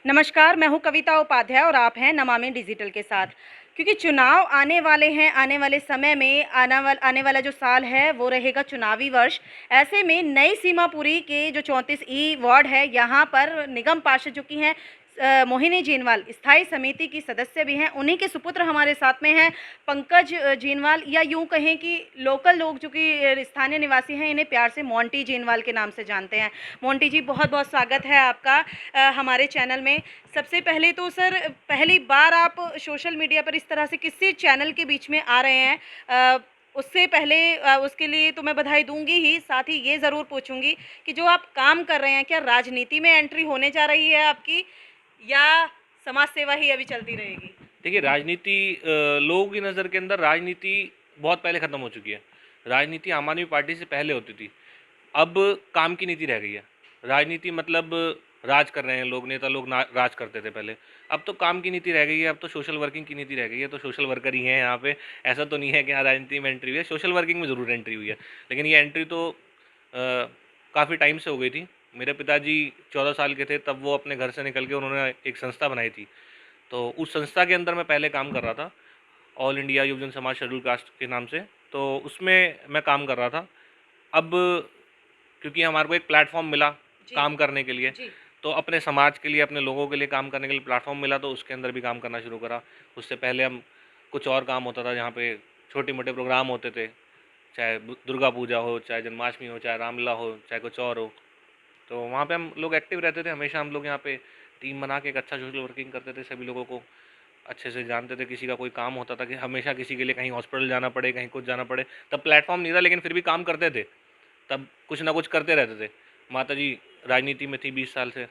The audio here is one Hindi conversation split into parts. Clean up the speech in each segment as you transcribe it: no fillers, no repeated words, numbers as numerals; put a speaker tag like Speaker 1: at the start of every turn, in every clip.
Speaker 1: नमस्कार, मैं हूँ कविता उपाध्याय और आप हैं नमामि डिजिटल के साथ। क्योंकि चुनाव आने वाले हैं, आने वाले समय में आने वाला जो साल है वो रहेगा चुनावी वर्ष। ऐसे में नई सीमापुरी के जो 34 ई वार्ड है, यहाँ पर निगम पार्षद जो कि हैं मोहिनी जीनवाल स्थायी समिति की सदस्य भी हैं। उन्हीं के सुपुत्र हमारे साथ में हैं पंकज जीनवाल, या यूँ कहें कि लोकल लोग जो कि स्थानीय निवासी हैं इन्हें प्यार से मोंटी जीनवाल के नाम से जानते हैं। मोंटी जी, बहुत-बहुत स्वागत है आपका हमारे चैनल में। सबसे पहले तो सर, पहली बार आप सोशल मीडिया पर इस तरह से किसी चैनल के बीच में आ रहे हैं, उससे पहले उसके लिए तो मैं बधाई दूँगी ही, साथ ही ये ज़रूर पूछूँगी कि जो आप काम कर रहे हैं, क्या राजनीति में एंट्री होने जा रही है आपकी, या समाज सेवा ही अभी चलती रहेगी?
Speaker 2: देखिए, राजनीति लोगों की नज़र के अंदर राजनीति बहुत पहले ख़त्म हो चुकी है। राजनीति आम आदमी पार्टी से पहले होती थी। अब काम की नीति रह गई है। राजनीति मतलब राज कर रहे हैं लोग, नेता लोग राज करते थे पहले। अब तो काम की नीति रह गई है, अब तो सोशल वर्किंग की नीति रह गई है। तो सोशल वर्कर ही हैं यहाँ पे। ऐसा तो नहीं है कि हाँ राजनीति में एंट्री हुई है, सोशल वर्किंग में ज़रूर एंट्री हुई है। लेकिन ये एंट्री तो काफ़ी टाइम से हो गई थी। मेरे पिताजी 14 साल के थे तब वो अपने घर से निकल के उन्होंने एक संस्था बनाई थी। तो उस संस्था के अंदर मैं पहले काम कर रहा था, ऑल इंडिया युवजन समाज शेड्यूल कास्ट के नाम से। तो उसमें मैं काम कर रहा था। अब क्योंकि हमारे को एक प्लेटफॉर्म मिला
Speaker 1: जी,
Speaker 2: काम करने के लिए,
Speaker 1: जी।
Speaker 2: तो अपने समाज के लिए, अपने लोगों के लिए काम करने के लिए प्लेटफॉर्म मिला, तो उसके अंदर भी काम करना शुरू करा। उससे पहले हम कुछ और काम होता था जहाँ पे छोटे मोटे प्रोग्राम होते थे, चाहे दुर्गा पूजा हो, चाहे जन्माष्टमी हो, चाहे रामलीला हो, चाहे कुछ और हो। तो वहाँ पे हम लोग एक्टिव रहते थे। हमेशा हम लोग यहाँ पे टीम बना के एक अच्छा सोशल वर्किंग करते थे, सभी लोगों को अच्छे से जानते थे। किसी का कोई काम होता था कि हमेशा किसी के लिए कहीं हॉस्पिटल जाना पड़े, कहीं कुछ जाना पड़े, तब प्लेटफॉर्म नहीं था लेकिन फिर भी काम करते थे। तब कुछ ना कुछ करते रहते थे। माता जी राजनीति में थी 20 साल से,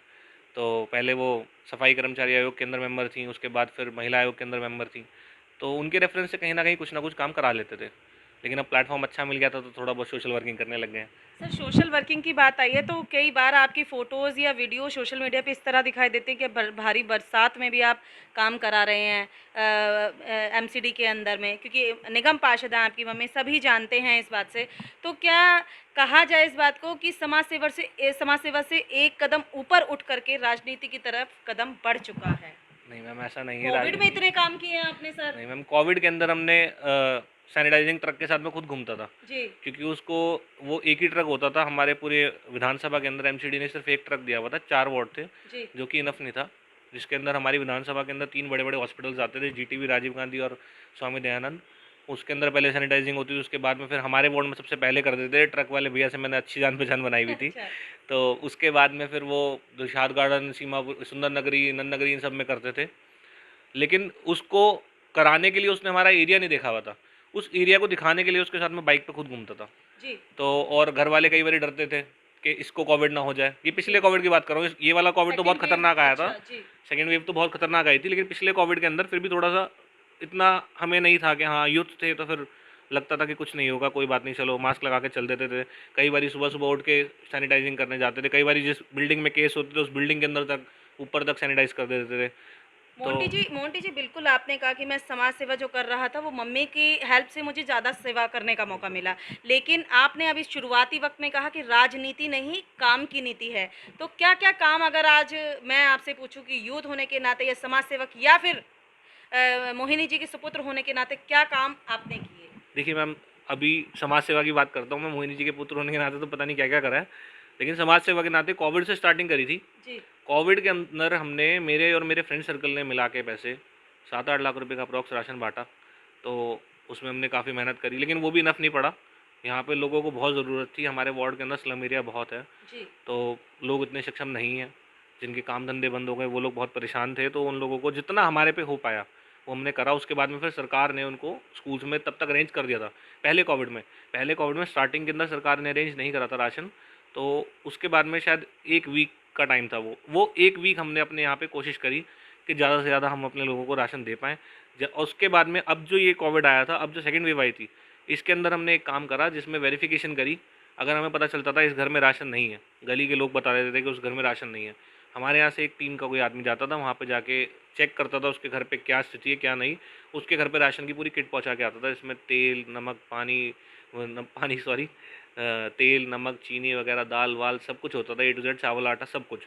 Speaker 2: तो पहले वो सफाई कर्मचारी आयोग के अंदर मेंबर थी, उसके बाद फिर महिला आयोग के अंदर मेंबर थी। तो उनके रेफरेंस से कहीं ना कहीं कुछ ना कुछ काम करा लेते थे। लेकिन अब प्लेटफॉर्म अच्छा मिल गया था तो थोड़ा बहुत सोशल वर्किंग करने लग गए हैं।
Speaker 1: सर, सोशल वर्किंग की बात आई है तो कई बार आपकी फ़ोटोज़ या वीडियो सोशल मीडिया पे इस तरह दिखाई देते हैं कि भारी बरसात में भी आप काम करा रहे हैं एमसीडी के अंदर में, क्योंकि निगम पार्षद हैं आपकी मम्मी, सभी जानते हैं इस बात से। तो क्या कहा जाए इस बात को कि समाज सेवा से एक कदम ऊपर उठ करके राजनीति की तरफ कदम बढ़ चुका है?
Speaker 2: नहीं मैम, ऐसा नहीं है।
Speaker 1: कोविड में इतने काम किए हैं आपने सर।
Speaker 2: नहीं मैम, कोविड के अंदर हमने सैनिटाइजिंग ट्रक के साथ में खुद घूमता था।
Speaker 1: जी,
Speaker 2: क्योंकि उसको वो एक ही ट्रक होता था हमारे पूरे विधानसभा के अंदर। एमसीडी ने सिर्फ एक ट्रक दिया हुआ था, 4 वार्ड थे,
Speaker 1: जी।
Speaker 2: जो कि इनफ नहीं था। जिसके अंदर हमारी विधानसभा के अंदर 3 बड़े बड़े हॉस्पिटल्स आते थे, जीटीबी, राजीव गांधी और स्वामी दयानंद। उसके अंदर पहले सैनिटाइजिंग होती थी, उसके बाद में फिर हमारे वार्ड में सबसे पहले कर देते थे। ट्रक वाले भैया से मैंने अच्छी जान पहचान बनाई हुई थी।
Speaker 1: अच्छा।
Speaker 2: तो उसके बाद में फिर वो दिलशाद गार्डन, सीमापुर, सुंदर नगरी, नंद नगरी, इन सब में करते थे। लेकिन उसको कराने के लिए उसने हमारा एरिया नहीं देखा हुआ था। उस एरिया को दिखाने के लिए उसके साथ में बाइक पे खुद घूमता था।
Speaker 1: जी,
Speaker 2: तो और घर वाले कई बार डरते थे कि इसको कोविड ना हो जाए। ये पिछले
Speaker 1: जी।
Speaker 2: कोविड की बात कर रहा हूँ, ये वाला कोविड तो बहुत
Speaker 1: सेकंड वेव,
Speaker 2: खतरनाक आया था।
Speaker 1: अच्छा, जी।
Speaker 2: सेकेंड वेव तो बहुत खतरनाक आई थी, लेकिन पिछले कोविड के अंदर फिर भी थोड़ा सा इतना हमें नहीं था कि हाँ यूथ थे तो फिर लगता था कि कुछ नहीं होगा, कोई बात नहीं, चलो मास्क लगा के चल देते थे। कई बार सुबह सुबह उठ के सैनिटाइजिंग करने जाते थे। कई बार जिस बिल्डिंग में केस होते थे उस बिल्डिंग के अंदर तक, ऊपर तक सैनिटाइज कर देते थे। तो
Speaker 1: मोंटी जी, बिल्कुल आपने कहा कि मैं समाज सेवा जो कर रहा था वो मम्मी की हेल्प से मुझे ज़्यादा सेवा करने का मौका मिला। लेकिन आपने अभी शुरुआती वक़्त में कहा कि राजनीति नहीं, काम की नीति है। तो क्या-क्या काम, अगर आज मैं आपसे पूछूँ कि यूथ होने के नाते या समाज सेवक, या फिर मोहिनी जी के सुपुत्र होने के नाते क्या काम आपने किए?
Speaker 2: देखिए मैम, अभी समाज सेवा की बात करता हूँ मैं। मोहिनी जी के पुत्र होने के नाते तो पता नहीं क्या क्या करा है, लेकिन समाज सेवा के नाते कोविड से स्टार्टिंग करी थी।
Speaker 1: जी,
Speaker 2: कोविड के अंदर हमने, मेरे और मेरे फ्रेंड सर्कल ने मिला के पैसे 7-8 लाख रुपए का अप्रॉक्स राशन बांटा। तो उसमें हमने काफ़ी मेहनत करी, लेकिन वो भी इनफ नहीं पड़ा। यहाँ पे लोगों को बहुत ज़रूरत थी। हमारे वार्ड के अंदर स्लम एरिया बहुत है,
Speaker 1: जी।
Speaker 2: तो लोग इतने सक्षम नहीं हैं। जिनके काम धंधे बंद हो गए वो लोग बहुत परेशान थे। तो उन लोगों को जितना हमारे पे हो पाया वो हमने करा। उसके बाद में फिर सरकार ने उनको स्कूल्स में तब तक अरेंज कर दिया था। पहले कोविड में स्टार्टिंग के अंदर सरकार ने अरेंज नहीं करा था राशन। तो उसके बाद में शायद 1 वीक का टाइम था। वो 1 वीक हमने अपने यहाँ पे कोशिश करी कि ज़्यादा से ज़्यादा हम अपने लोगों को राशन दे पाएँ। और उसके बाद में अब जो ये कोविड आया था, अब जो सेकेंड वेव आई थी, इसके अंदर हमने एक काम करा जिसमें वेरिफिकेशन करी। अगर हमें पता चलता था इस घर में राशन नहीं है, गली के लोग बता देते थे कि उस घर में राशन नहीं है, हमारे यहाँ से एक टीम का कोई आदमी जाता था, वहाँ पे जाके चेक करता था उसके घर पे क्या स्थिति है क्या नहीं। उसके घर पे राशन की पूरी किट पहुँचा के आता था, इसमें तेल, नमक, पानी सॉरी, तेल, नमक, चीनी वगैरह, दाल वाल सब कुछ होता था, ए टू जेड, चावल आटा सब कुछ।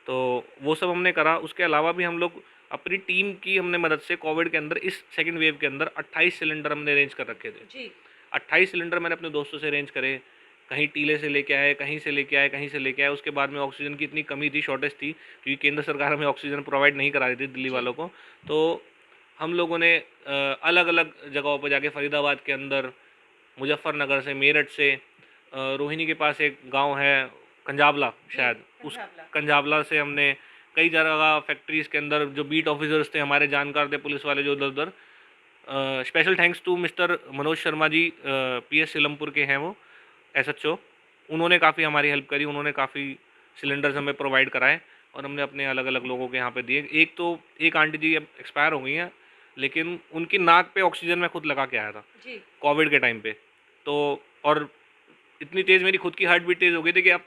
Speaker 2: तो वो सब हमने करा। उसके अलावा भी हम लोग अपनी टीम की हमने मदद से कोविड के अंदर, इस सेकंड वेव के अंदर 28 सिलेंडर हमने अरेंज कर रखे थे।
Speaker 1: जी
Speaker 2: 28 सिलेंडर मैंने अपने दोस्तों से अरेंज करे, कहीं टीले से लेके आए, कहीं से लेके आए, कहीं से लेके आए। उसके बाद में ऑक्सीजन की इतनी कमी थी, शॉर्टेज थी, क्योंकि केंद्र सरकार हमें ऑक्सीजन प्रोवाइड नहीं करा रही थी दिल्ली
Speaker 1: जी
Speaker 2: वालों को। तो हम लोगों ने अलग अलग जगहों पर जाके, फरीदाबाद के अंदर, मुजफ्फरनगर से, मेरठ से, रोहिणी के पास एक गांव है कंजावला
Speaker 1: जी
Speaker 2: शायद, उस
Speaker 1: पंजाबला
Speaker 2: कंजावला से हमने कई जगह फैक्ट्रीज़ के अंदर जो बीट ऑफिसर्स थे, हमारे जानकार थे पुलिस वाले जो उधर उधर, special thanks to mister Manoj Sharma ji, PS Seelampur के हैं वो, एसएचओ। उन्होंने काफ़ी हमारी हेल्प करी, उन्होंने काफ़ी सिलेंडर्स हमें प्रोवाइड कराए और हमने अपने अलग अलग लोगों के यहाँ पे दिए। एक आंटी जी अब एक्सपायर हो गई हैं, लेकिन उनकी नाक पे ऑक्सीजन मैं खुद लगा के आया था
Speaker 1: जी
Speaker 2: कोविड के टाइम पे। तो और इतनी तेज़ मेरी खुद की हार्ट बीट तेज़ हो गई थी कि अब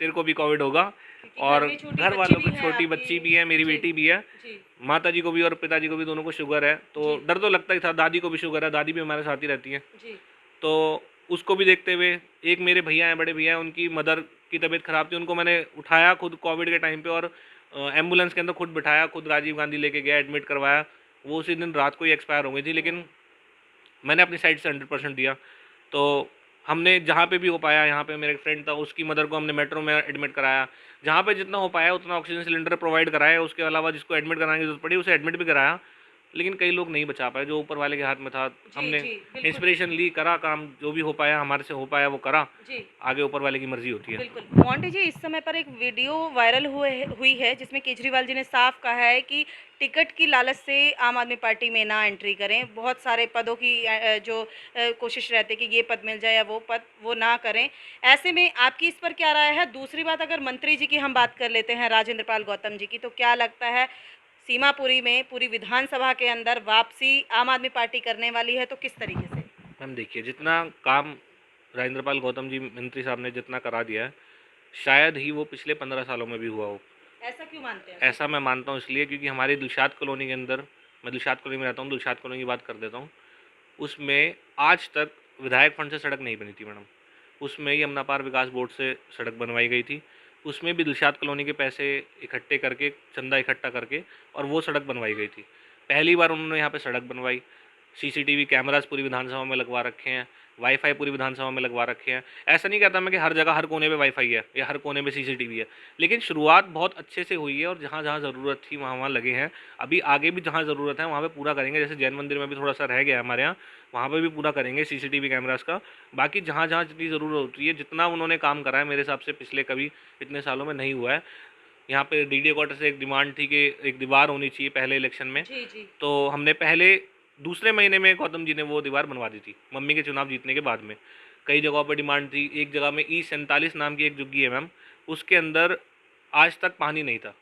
Speaker 2: तेरे को भी कोविड होगा।
Speaker 1: क्योंकि घर
Speaker 2: और
Speaker 1: में छोटी
Speaker 2: घर
Speaker 1: बच्ची
Speaker 2: वालों
Speaker 1: भी
Speaker 2: को,
Speaker 1: है
Speaker 2: छोटी बच्ची
Speaker 1: आपकी।
Speaker 2: भी है, मेरी
Speaker 1: जी
Speaker 2: बेटी भी है,
Speaker 1: जी
Speaker 2: माता जी को भी और पिताजी को भी, दोनों को शुगर है। तो
Speaker 1: जी
Speaker 2: डर तो लगता ही था। दादी को भी शुगर है, दादी भी हमारे साथ ही रहती हैं।
Speaker 1: जी
Speaker 2: तो उसको भी देखते हुए, एक मेरे भैया हैं, बड़े भैया हैं, उनकी मदर की तबीयत ख़राब थी, उनको मैंने उठाया खुद कोविड के टाइम पे और एम्बुलेंस के अंदर खुद बिठाया, खुद राजीव गांधी लेके गया, एडमिट करवाया। वो उसी दिन रात को ही एक्सपायर हो गई थी,
Speaker 1: ओ
Speaker 2: लेकिन मैंने अपनी साइड से 100% दिया। तो हमने जहाँ पे भी हो पाया, यहाँ पे मेरा एक फ्रेंड था, उसकी मदर को हमने मेट्रो में एडमिट कराया, जहाँ पे जितना हो पाया उतना ऑक्सीजन सिलेंडर प्रोवाइड कराया। उसके अलावा जिसको एडमिट कराने की जरूरत पड़ी उसे एडमिट भी कराया, लेकिन कई लोग नहीं बचा पाए, जो ऊपर वाले के हाथ में था।
Speaker 1: जी
Speaker 2: हमने
Speaker 1: जी बिल्कुल
Speaker 2: इंस्पिरेशन ली, करा काम, जो भी हो पाया हमारे से हो पाया वो करा।
Speaker 1: जी
Speaker 2: आगे ऊपर वाले की मर्जी होती है।
Speaker 1: बिल्कुल मोंटी जी, इस समय पर एक वीडियो वायरल हुई है जिसमें केजरीवाल जी ने साफ कहा है कि टिकट की लालच से आम आदमी पार्टी में ना एंट्री करें। बहुत सारे पदों की कोशिश रहती है कि ये पद मिल जाए या वो पद, वो ना करें। ऐसे में आपकी इस पर क्या राय है? दूसरी बात, अगर मंत्री जी की हम बात कर लेते हैं, राजेंद्र पाल गौतम जी की, तो क्या लगता है सीमापुरी में पूरी विधानसभा के अंदर वापसी आम आदमी पार्टी करने वाली है, तो किस तरीके से?
Speaker 2: मैम देखिए, जितना काम राजेंद्र पाल गौतम जी मंत्री साहब ने जितना करा दिया है, शायद ही वो पिछले 15 सालों में भी हुआ हो।
Speaker 1: ऐसा क्यों मानते हैं?
Speaker 2: ऐसा मैं मानता हूँ इसलिए क्योंकि हमारी दिलशाद कॉलोनी के अंदर, मैं दिलशाद कॉलोनी में रहता हूँ, दिलशाद कॉलोनी की बात कर देता हूँ, उसमें आज तक विधायक फंड से सड़क नहीं बनी थी मैडम। उसमें ही यमुना पार विकास बोर्ड से सड़क बनवाई गई थी। उसमें भी दिलशाद कॉलोनी के पैसे इकट्ठे करके, चंदा इकट्ठा करके, और वो सड़क बनवाई गई थी। पहली बार उन्होंने यहाँ पे सड़क बनवाई। सीसीटीवी कैमरास पूरी विधानसभा में लगवा रखे हैं, वाईफाई पूरी विधानसभा में लगवा रखे हैं। ऐसा नहीं कहता मैं कि हर जगह हर कोने पे वाईफाई है या हर कोने पे सीसीटीवी है, लेकिन शुरुआत बहुत अच्छे से हुई है और जहाँ जहाँ ज़रूरत थी वहाँ वहाँ लगे हैं। अभी आगे भी जहाँ ज़रूरत है वहाँ पे पूरा करेंगे। जैसे जैन मंदिर में भी थोड़ा सा रह गया है हमारे यहाँ, वहाँ पे भी पूरा करेंगे सीसीटीवी कैमरास का। बाकी जहाँ जहाँ जितनी ज़रूरत होती है, जितना उन्होंने काम करा है, मेरे हिसाब से पिछले कभी इतने सालों में नहीं हुआ है। यहाँ पे डीडीए क्वार्टर से एक डिमांड थी कि एक दीवार होनी चाहिए पहले इलेक्शन में,
Speaker 1: जी जी
Speaker 2: तो हमने पहले दूसरे महीने में गौतम जी ने वो दीवार बनवा दी थी, मम्मी के चुनाव जीतने के बाद में। कई जगहों पर डिमांड थी। एक जगह में E47 नाम की एक झुग्गी है मैम, उसके अंदर आज तक पानी नहीं था।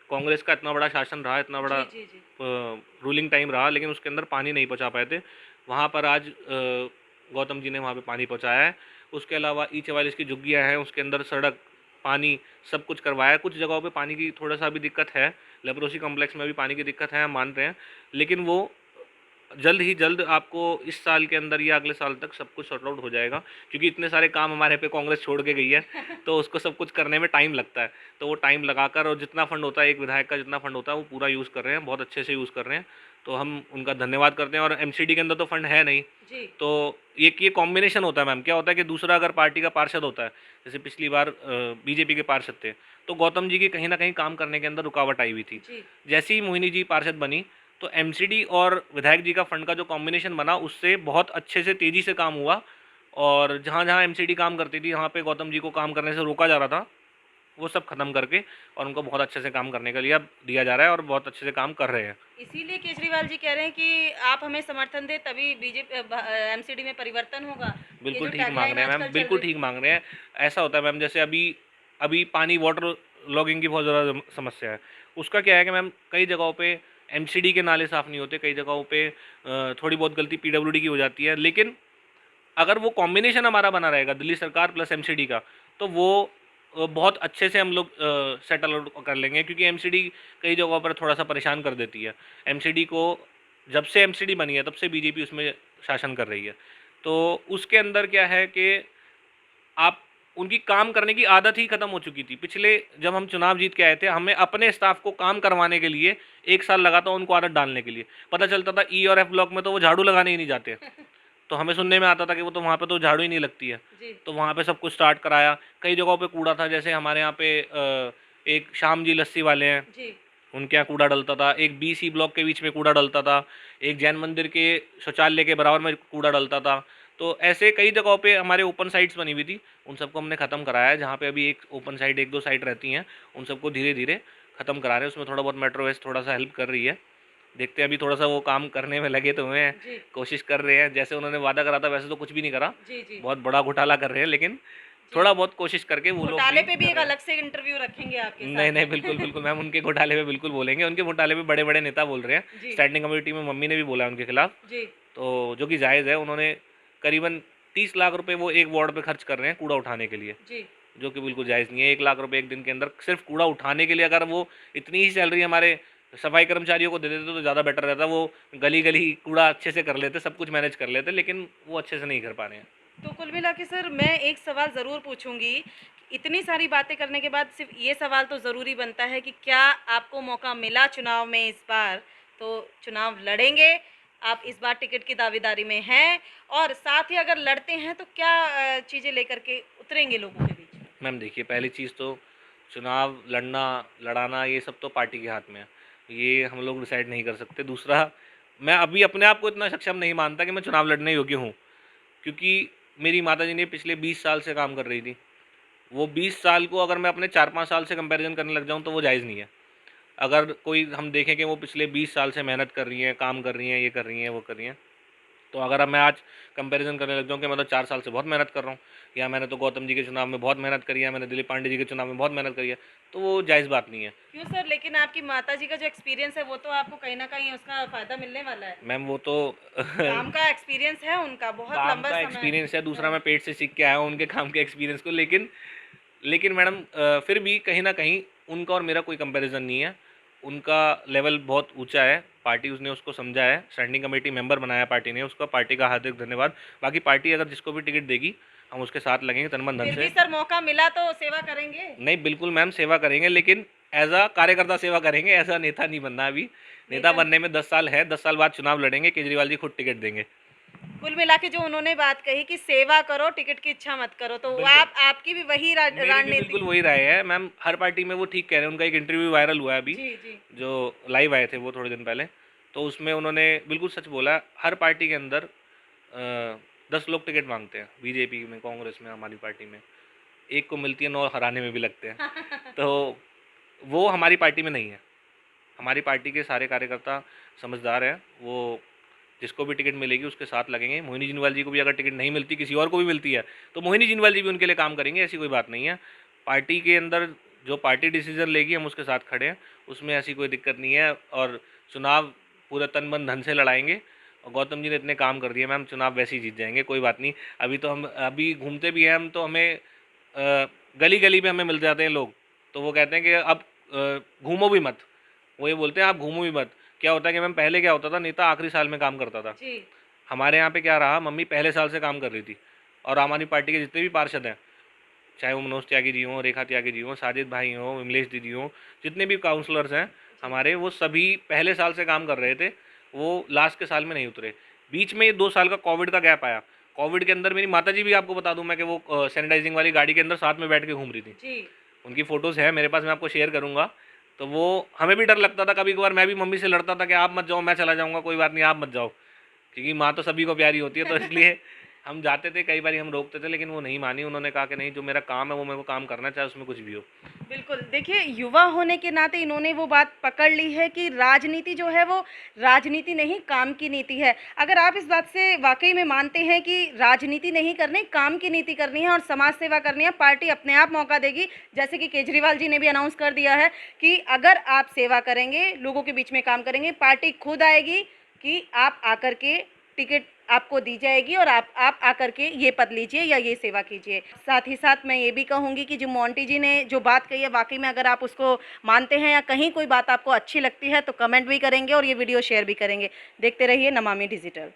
Speaker 2: कांग्रेस का इतना बड़ा शासन रहा, इतना बड़ा
Speaker 1: जी जी जी
Speaker 2: रूलिंग टाइम रहा, लेकिन उसके अंदर पानी नहीं पहुंचा पाए थे। वहाँ पर आज गौतम जी ने वहाँ पे पानी पहुँचाया है। उसके अलावा E44 की झुग्गियाँ हैं, उसके अंदर सड़क, पानी, सब कुछ करवाया है। कुछ जगहों पे पानी की थोड़ा सा अभी दिक्कत है, लेप्रोसी कॉम्प्लेक्स में भी पानी की दिक्कत है, हम मान रहे हैं, लेकिन वो जल्द ही जल्द आपको इस साल के अंदर या अगले साल तक सब कुछ सॉर्ट आउट हो जाएगा, क्योंकि इतने सारे काम हमारे पे कांग्रेस छोड़ के गई है, तो उसको सब कुछ करने में टाइम लगता है। तो वो टाइम लगाकर, और जितना फंड होता है एक विधायक का, जितना फंड होता है वो पूरा यूज़ कर रहे हैं, बहुत अच्छे से यूज़ कर रहे हैं। तो हम उनका धन्यवाद करते हैं। और एमसीडी के अंदर तो फंड है नहीं,
Speaker 1: जी
Speaker 2: तो एक ये कॉम्बिनेशन होता है मैम। क्या होता है कि दूसरा अगर पार्टी का पार्षद होता है, जैसे पिछली बार बीजेपी के पार्षद थे, तो गौतम जी की कहीं ना कहीं काम करने के अंदर रुकावट आई हुई थी।
Speaker 1: जी
Speaker 2: जैसे ही मोहिनी जी पार्षद बनी, तो एमसीडी और विधायक जी का फंड का जो कॉम्बिनेशन बना, उससे बहुत अच्छे से तेज़ी से काम हुआ। और जहाँ जहाँ एमसीडी काम करती थी, यहाँ पे गौतम जी को काम करने से रोका जा रहा था, वो सब खत्म करके और उनको बहुत अच्छे से काम करने के लिए अब दिया जा रहा है और बहुत अच्छे से काम कर रहे हैं।
Speaker 1: इसीलिए केजरीवाल जी कह रहे हैं कि आप हमें समर्थन दें तभी बीजेपी एमसीडी में परिवर्तन होगा। ये
Speaker 2: बिल्कुल
Speaker 1: जो
Speaker 2: ठीक मांग
Speaker 1: टैगलाइन
Speaker 2: रहे हैं मैम,
Speaker 1: आजकल चल
Speaker 2: बिल्कुल
Speaker 1: रही।
Speaker 2: ठीक मांग रहे हैं। ऐसा होता है मैम, जैसे अभी अभी पानी, वाटर लॉगिंग की बहुत ज़्यादा समस्या है। उसका क्या है कि मैम, कई जगहों पे एमसीडी के नाले साफ़ नहीं होते, कई जगहों पे थोड़ी बहुत गलती पीडब्ल्यूडी की हो जाती है। लेकिन अगर वो कॉम्बिनेशन हमारा बना रहेगा, दिल्ली सरकार प्लस एमसीडी का, तो वो बहुत अच्छे से हम लोग सेटल आउट कर लेंगे, क्योंकि एमसीडी कई जगहों पर थोड़ा सा परेशान कर देती है। एमसीडी को, जब से एमसीडी बनी है तब से बीजेपी उसमें शासन कर रही है। तो उसके अंदर क्या है कि आप उनकी काम करने की आदत ही खत्म हो चुकी थी। पिछले जब हम चुनाव जीत के आए थे, हमें अपने स्टाफ को काम करवाने के लिए 1 साल लगा था उनको आदत डालने के लिए। पता चलता था ई और एफ ब्लॉक में तो वो झाड़ू लगाने ही नहीं जाते। तो हमें सुनने में आता था कि वो तो वहाँ पे तो झाड़ू ही नहीं लगती है।
Speaker 1: जी।
Speaker 2: तो वहाँ पे सब कुछ स्टार्ट कराया। कई जगहों पे कूड़ा था, जैसे हमारे यहाँ पे एक श्याम जी लस्सी वाले हैं,
Speaker 1: जी।
Speaker 2: उनके यहाँ कूड़ा डलता था। एक बी सी ब्लॉक के बीच में कूड़ा डलता था। एक जैन मंदिर के शौचालय के बराबर में कूड़ा डलता था। तो ऐसे कई जगहों पे हमारे ओपन साइट्स बनी हुई थी, उन सबको हमने ख़त्म कराया है। जहाँ पे अभी एक ओपन साइट 1-2 साइट रहती हैं, उन सबको धीरे-धीरे ख़त्म करा रहे हैं। उसमें थोड़ा बहुत मेट्रो वेस्ट थोड़ा-सा हेल्प कर रही है। देखते हैं, अभी थोड़ा-सा वो काम करने में लगे तो हुए हैं,
Speaker 1: जी।
Speaker 2: कोशिश कर रहे हैं। जैसे उन्होंने वादा करा था वैसे तो कुछ भी नहीं करा,
Speaker 1: जी। जी।
Speaker 2: बहुत बड़ा घोटाला कर रहे हैं, लेकिन
Speaker 1: जी।
Speaker 2: थोड़ा बहुत कोशिश करके वो लोग
Speaker 1: घोटाले
Speaker 2: भी
Speaker 1: पे भी
Speaker 2: कर
Speaker 1: एक
Speaker 2: रहे हैं।
Speaker 1: अलग से इंटरव्यू रखेंगे आपके
Speaker 2: नहीं,
Speaker 1: साथ
Speaker 2: नहीं,
Speaker 1: में।
Speaker 2: बिल्कुल, बिल्कुल मैम, उनके घोटाले पे बिल्कुल बोलेंगे। उनके घोटाले पे बड़े-बड़े नेता बोल रहे हैं।
Speaker 1: जी।
Speaker 2: स्टैंडिंग कमेटी में मम्मी ने भी बोला है उनके खिलाफ,
Speaker 1: जी।
Speaker 2: तो जो कि जायज़ है। उन्होंने करीबन 30 लाख रुपए वो एक वार्ड पे खर्च कर रहे हैं कूड़ा उठाने के लिए,
Speaker 1: जी।
Speaker 2: जो कि बिल्कुल जायज़ नहीं है। 1 लाख रुपए एक दिन के अंदर सिर्फ कूड़ा उठाने के लिए, अगर वो इतनी ही सैलरी हमारे सफाई कर्मचारियों को दे देते तो ज़्यादा बेटर रहता। वो गली-गली कूड़ा अच्छे से कर लेते, सब कुछ मैनेज कर लेते, लेकिन वो अच्छे से नहीं कर पा रहे हैं।
Speaker 1: तो कुल मिला के सर मैं एक सवाल ज़रूर पूछूंगी। इतनी सारी बातें करने के बाद सिर्फ ये सवाल तो ज़रूरी बनता है कि क्या आपको मौका मिला चुनाव में इस बार, तो चुनाव लड़ेंगे? आप इस बार टिकट की दावेदारी में हैं, और साथ ही अगर लड़ते हैं तो क्या चीज़ें लेकर के उतरेंगे लोगों के बीच में?
Speaker 2: मैम देखिए, पहली चीज़ तो चुनाव लड़ना, लड़ाना ये सब तो पार्टी के हाथ में है। ये हम लोग डिसाइड नहीं कर सकते। दूसरा, मैं अभी अपने आप को इतना सक्षम नहीं मानता कि मैं चुनाव लड़ने योग्य हूँ, क्योंकि मेरी माताजी ने पिछले 20 साल से काम कर रही थी। वो 20 साल को अगर मैं अपने 4-5 साल से कंपैरिज़न करने लग जाऊँ तो वो जायज़ नहीं है। अगर कोई हम देखें कि वो पिछले 20 साल से मेहनत कर रही हैं, काम कर रही हैं, ये कर रही हैं, वो कर रही हैं, तो अगर अब मैं आज कंपैरिज़न करने लग जाऊँ कि मैं तो 4 साल से बहुत मेहनत कर रहा हूँ, या मैंने तो गौतम जी के चुनाव में बहुत मेहनत करी है, मैंने दिलीप पांडे जी के चुनाव में बहुत मेहनत करी है, तो वो जायज़ बात नहीं है।
Speaker 1: क्यों सर? लेकिन आपकी माताजी का जो एक्सपीरियंस है वो तो आपको कहीं ना कहीं उसका फ़ायदा मिलने वाला है।
Speaker 2: मैम वो तो
Speaker 1: काम का एक्सपीरियंस है उनका बहुत
Speaker 2: काम
Speaker 1: लंबा
Speaker 2: का
Speaker 1: समय।
Speaker 2: एक्सपीरियंस है, दूसरा
Speaker 1: हाँ।
Speaker 2: मैं पेट से सीख के आया हूँ उनके काम के एक्सपीरियंस को, लेकिन मैडम फिर भी कहीं न कहीं उनका और मेरा कोई कंपैरिज़न नहीं है। उनका लेवल बहुत ऊँचा है, पार्टी उसने उसको समझा है, स्टैंडिंग कमेटी मेंबर बनाया पार्टी ने उसका, पार्टी का हार्दिक धन्यवाद। बाकी पार्टी अगर जिसको भी टिकट देगी, हम उसके साथ लगेंगे तन मन धन
Speaker 1: फिर भी
Speaker 2: से।
Speaker 1: सर मौका मिला तो सेवा करेंगे?
Speaker 2: नहीं, बिल्कुल मैम, सेवा करेंगे, लेकिन एज़ अ कार्यकर्ता सेवा करेंगे, ऐज़ अ नेता नहीं बनना अभी। नेता
Speaker 1: नेता।
Speaker 2: बनने में 10 साल है, 10 साल बाद चुनाव लड़ेंगे, केजरीवाल जी खुद टिकट देंगे।
Speaker 1: कुल मिला के जो उन्होंने बात कही कि सेवा करो, टिकट की इच्छा मत करो, तो वो
Speaker 2: बिल्कुल।
Speaker 1: आपकी भी वही
Speaker 2: मेरी भी
Speaker 1: रणनीति?
Speaker 2: बिल्कुल वही राय है मैम। हर पार्टी में वो ठीक कह रहे हैं। उनका एक इंटरव्यू वायरल हुआ है अभी,
Speaker 1: जी। जी।
Speaker 2: जो लाइव आए थे वो थोड़े दिन पहले, तो उसमें उन्होंने बिल्कुल सच बोला है। हर पार्टी के अंदर 10 लोग टिकट मांगते हैं, बीजेपी में, कांग्रेस में, हमारी पार्टी में। एक को मिलती है, 9 हराने में भी लगते हैं। तो वो हमारी पार्टी में नहीं है। हमारी पार्टी के सारे कार्यकर्ता समझदार हैं, वो जिसको भी टिकट मिलेगी उसके साथ लगेंगे। मोहिनी जिनवाल जी को भी अगर टिकट नहीं मिलती, किसी और को भी मिलती है, तो मोहिनी जिनवाल जी भी उनके लिए काम करेंगे, ऐसी कोई बात नहीं है। पार्टी के अंदर जो पार्टी डिसीजन लेगी हम उसके साथ खड़े हैं, उसमें ऐसी कोई दिक्कत नहीं है, और चुनाव पूरा तन मन धन से लड़ाएंगे। और गौतम जी ने इतने काम कर दिए मैम, चुनाव वैसे ही जीत जाएंगे, कोई बात नहीं। अभी तो हम अभी घूमते भी हैं हम, तो हमें गली गली में हमें मिल जाते हैं लोग, तो वो कहते हैं कि अब घूमो भी मत। वो ये बोलते हैं आप घूमो भी मत। क्या होता है कि मैम, पहले क्या होता था, नेता आखिरी साल में काम करता था।
Speaker 1: जी।
Speaker 2: हमारे यहाँ पे क्या रहा, मम्मी पहले साल से काम कर रही थी, और हमारी पार्टी के जितने भी पार्षद हैं, चाहे वो मनोज त्यागी जी हों, रेखा त्यागी जी हों, साजिद भाई हों, विमलेश दीदी हों, जितने भी काउंसलर्स हैं हमारे, वो सभी पहले साल से काम कर रहे थे। वो लास्ट के साल में नहीं उतरे। बीच में ये 2 साल का कोविड का गैप आया। कोविड के अंदर मेरी माता जी भी, आपको बता दूं मैं, कि वो सैनिटाइजिंग वाली गाड़ी के अंदर साथ में बैठ के घूम रही थी।
Speaker 1: जी।
Speaker 2: उनकी फ़ोटोज़ है मेरे पास, मैं आपको शेयर करूँगा। तो वो, हमें भी डर लगता था कभी-कभार, मैं भी मम्मी से लड़ता था कि आप मत जाओ, मैं चला जाऊँगा, कोई बात नहीं आप मत जाओ। क्योंकि माँ तो सभी को प्यारी होती है, तो इसलिए हम जाते थे, कई बारी हम रोकते थे, लेकिन वो नहीं मानी। उन्होंने कहा कि नहीं, जो मेरा काम है वो मेरे को काम करना है, चाहे उसमें कुछ भी हो।
Speaker 1: बिल्कुल, देखिए युवा होने के नाते इन्होंने वो बात पकड़ ली है कि राजनीति जो है वो राजनीति नहीं, काम की नीति है। अगर आप इस बात से वाक़ई में मानते हैं कि राजनीति नहीं करनी, काम की नीति करनी है और समाज सेवा करनी है, पार्टी अपने आप मौका देगी। जैसे कि केजरीवाल जी ने भी अनाउंस कर दिया है कि अगर आप सेवा करेंगे, लोगों के बीच में काम करेंगे, पार्टी खुद आएगी कि आप आकर के टिकट आपको दी जाएगी और आप आकर के ये पद लीजिए या ये सेवा कीजिए। साथ ही साथ मैं ये भी कहूँगी कि जो मोंटी जी ने जो बात कही है, वाक़ई में अगर आप उसको मानते हैं या कहीं कोई बात आपको अच्छी लगती है तो कमेंट भी करेंगे और ये वीडियो शेयर भी करेंगे। देखते रहिए नमामि डिजिटल।